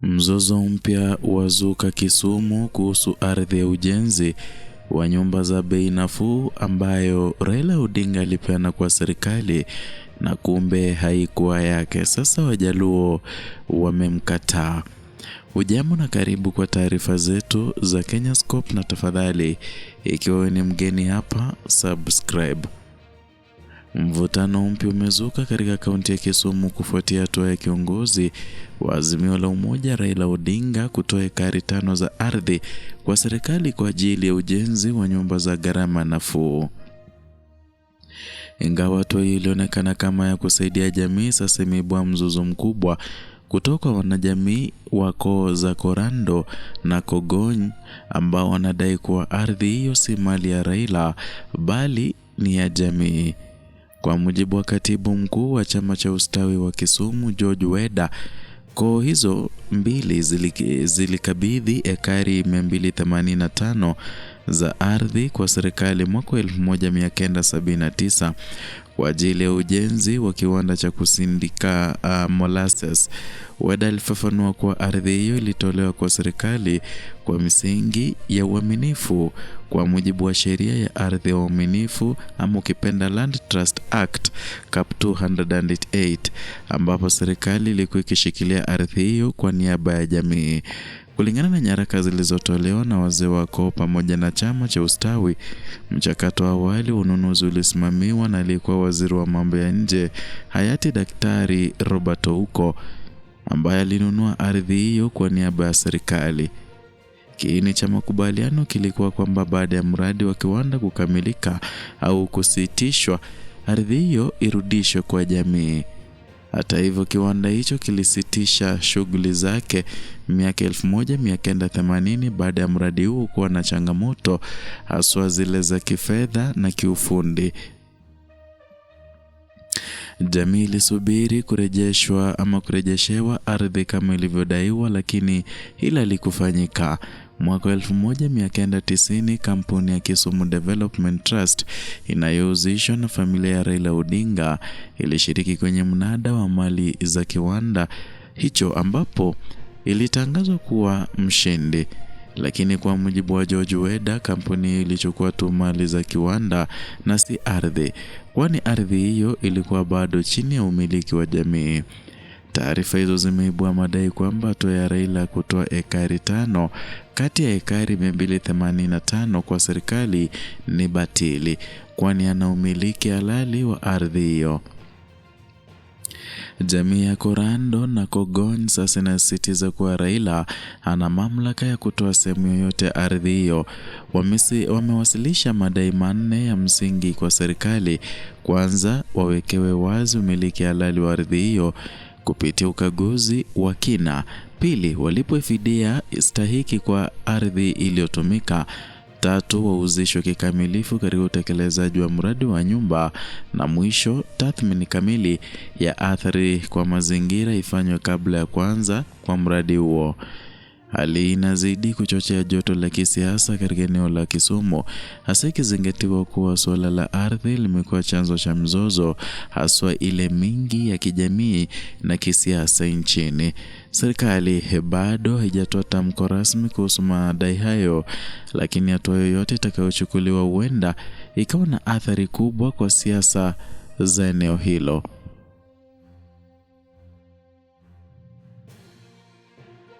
Mzozo mpya wazuka Kisumu kuhusu ardhi ya ujenzi wa nyumba za bei nafuu ambayo Raila Odinga alipeana kwa serikali na kumbe haikuwa yake. Sasa Wajaluo wamemkataa. Hujambo na karibu kwa taarifa zetu za Kenyascope, na tafadhali ikiwa ni mgeni hapa subscribe. Mvutano mpya umezuka katika kaunti ya Kisumu kufuatia hatua ya kiongozi wa Azimio la Umoja Raila Odinga kutoa ekari 5 za ardhi kwa serikali kwa ajili ya ujenzi wa nyumba za gharama nafuu. Ingawa hatua hiyo ilionekana kama ya kusaidia jamii, sasa imeibua mzozo mkubwa kutoka wanajamii wa koo za Korando na Kogony ambao wanadai kuwa ardhi hiyo si mali ya Raila bali ni ya jamii. Kwa mujibu wa katibu mkuu wa chama cha ustawi wa Kisumu George Weda, koo hizo mbili zilikabidhi ekari 285 za ardhi kwa serikali mwaka 1979 kwa ajili ya ujenzi wa kiwanda cha kusindika molasses. Weda alifafanua kuwa ardhi hiyo ilitolewa kwa serikali kwa misingi ya uaminifu kwa mujibu wa sheria ya ardhi ya uaminifu ama ukipenda Land Trust Act Cap 208, ambapo serikali ilikuwa ikishikilia ardhi hiyo kwa niaba ya jamii. Kulingana na nyaraka zilizotolewa na wazee wa koo pamoja na chama cha ustawi, mchakato wa awali ununuzi ulisimamiwa na aliyekuwa waziri wa mambo ya nje hayati Daktari Robert Ouko, ambaye alinunua ardhi hiyo kwa niaba ya serikali. Kiini cha makubaliano kilikuwa kwamba baada ya mradi wa kiwanda kukamilika au kusitishwa, ardhi hiyo irudishwe kwa jamii. Hata hivyo, kiwanda hicho kilisitisha shughuli zake miaka 1980 baada ya mradi huo kuwa na changamoto haswa zile za kifedha na kiufundi. Jamii ilisubiri kurejeshewa ardhi kama ilivyodaiwa, lakini hila halikufanyika. Mwaka 1990 kampuni ya Kisumu Development Trust inayohusishwa na familia ya Raila Odinga ilishiriki kwenye mnada wa mali za kiwanda hicho ambapo ilitangazwa kuwa mshindi. Lakini kwa mujibu wa George Weda, kampuni ilichukua tu mali za kiwanda na si ardhi, kwani ardhi hiyo ilikuwa bado chini ya umiliki wa jamii. Taarifa hizo zimeibua madai kwamba hatua ya Raila kutoa ekari 5 kati ya ekari 285 kwa serikali ni batili, kwani ana umiliki halali wa ardhi hiyo. Jamii ya Korando na Kogony sasa inasisitiza kuwa Raila ana mamlaka ya kutoa sehemu yoyote ya ardhi hiyo. Wamewasilisha madai manne ya msingi kwa serikali. Kwanza, wawekewe wazi umiliki halali wa ardhi hiyo kupitia ukaguzi wa kina. Pili, walipwe fidia stahiki kwa ardhi iliyotumika. Tatu, wauzishwe kikamilifu katika utekelezaji wa mradi wa nyumba, na mwisho, tathmini kamili ya athari kwa mazingira ifanywe kabla ya kuanza kwa mradi huo. Hali inazidi kuchochea joto la kisiasa katika eneo la Kisumu, hasa ikizingatiwa kuwa suala la ardhi limekuwa chanzo cha mzozo, haswa ile mingi ya kijamii na kisiasa nchini. Serikali bado haijatoa tamko rasmi kuhusu madai hayo, lakini hatua yoyote itakayochukuliwa huenda ikawa na athari kubwa kwa siasa za eneo hilo.